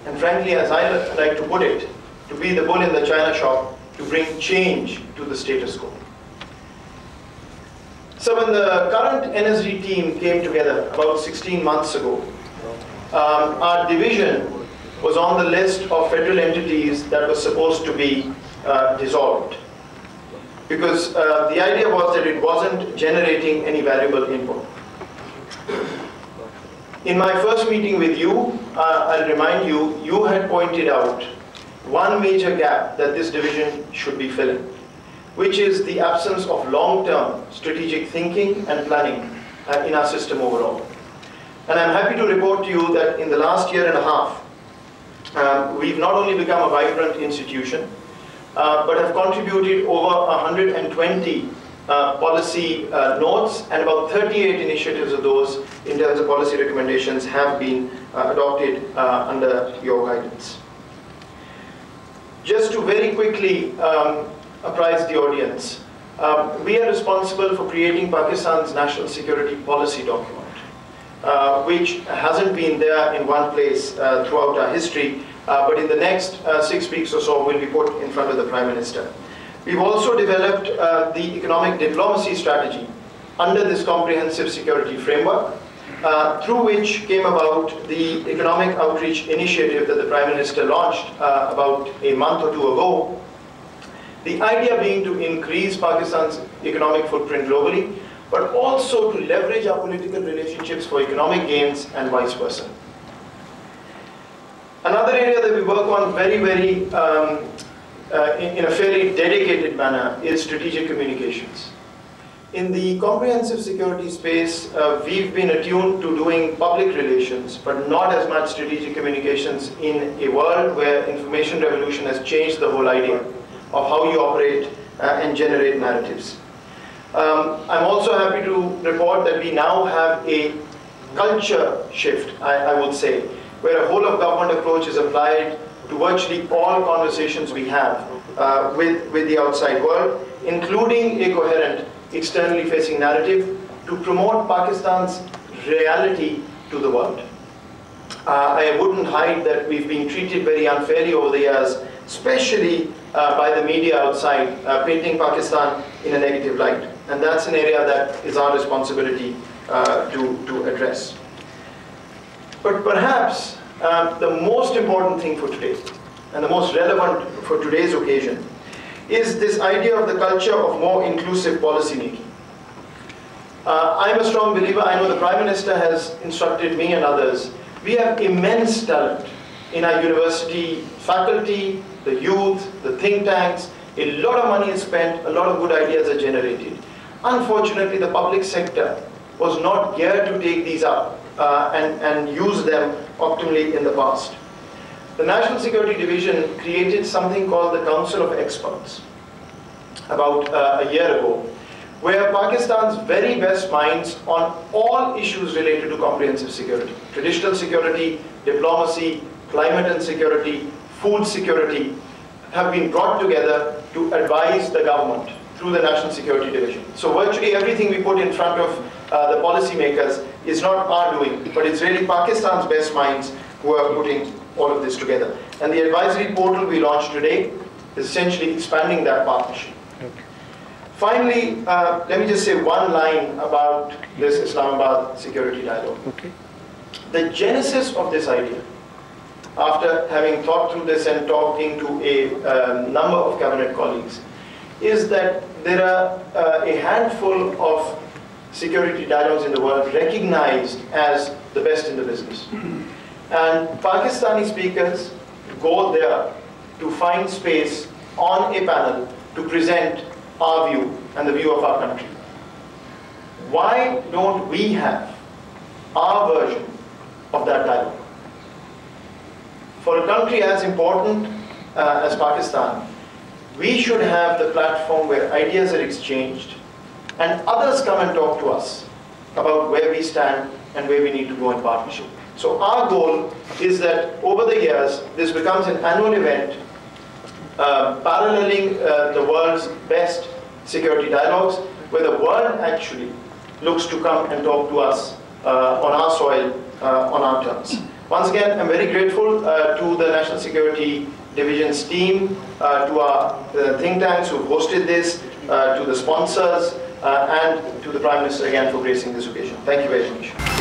and frankly, as I like to put it, to be the bull in the china shop, to bring change to the status quo. So when the current NSD team came together about 16 months ago, our division was on the list of federal entities that was supposed to be dissolved. Because the idea was that it wasn't generating any valuable input. In my first meeting with you, I'll remind you, you had pointed out one major gap that this division should be filling, which is the absence of long-term strategic thinking and planning in our system overall. And I'm happy to report to you that in the last year and a half, we've not only become a vibrant institution, but have contributed over 120 policy notes, and about 38 initiatives of those in terms of policy recommendations have been adopted under your guidance. Just to very quickly apprise the audience, we are responsible for creating Pakistan's national security policy document, which hasn't been there in one place throughout our history, but in the next 6 weeks or so will be put in front of the Prime Minister. We've also developed the economic diplomacy strategy under this comprehensive security framework, through which came about the economic outreach initiative that the Prime Minister launched about a month or two ago. The idea being to increase Pakistan's economic footprint globally, but also to leverage our political relationships for economic gains and vice versa. Another area that we work on very, in a fairly dedicated manner is strategic communications. In the comprehensive security space, we've been attuned to doing public relations, but not as much strategic communications in a world where information revolution has changed the whole idea of how you operate and generate narratives. I'm also happy to report that we now have a culture shift, I would say, where a whole of government approach is applied to virtually all conversations we have with the outside world, including a coherent externally facing narrative to promote Pakistan's reality to the world. I wouldn't hide that we've been treated very unfairly over the years, especially by the media outside, painting Pakistan in a negative light. And that's an area that is our responsibility to address. But perhaps the most important thing for today, and the most relevant for today's occasion, is this idea of the culture of more inclusive policy making. I'm a strong believer, I know the Prime Minister has instructed me and others, we have immense talent in our university faculty, the youth, the think tanks. A lot of money is spent, a lot of good ideas are generated. Unfortunately, the public sector was not geared to take these up and use them optimally in the past. The National Security Division created something called the Council of Experts about a year ago, where Pakistan's very best minds on all issues related to comprehensive security, traditional security, diplomacy, climate and security, food security, have been brought together to advise the government through the National Security Division. So virtually everything we put in front of the policymakers is not our doing, but it's really Pakistan's best minds who are putting all of this together. And the advisory portal we launched today is essentially expanding that partnership. Okay. Finally, let me just say one line about this Islamabad security dialogue. Okay. The genesis of this idea, after having thought through this and talking to a number of cabinet colleagues, is that there are a handful of security dialogues in the world recognized as the best in the business. And Pakistani speakers go there to find space on a panel to present our view and the view of our country. Why don't we have our version of that dialogue? For a country as important as Pakistan, we should have the platform where ideas are exchanged and others come and talk to us about where we stand and where we need to go in partnership. So our goal is that over the years, this becomes an annual event paralleling the world's best security dialogues, where the world actually looks to come and talk to us on our soil, on our terms. Once again, I'm very grateful to the National Security Division's team, to our think tanks who hosted this, to the sponsors, and to the Prime Minister again for gracing this occasion. Thank you very much.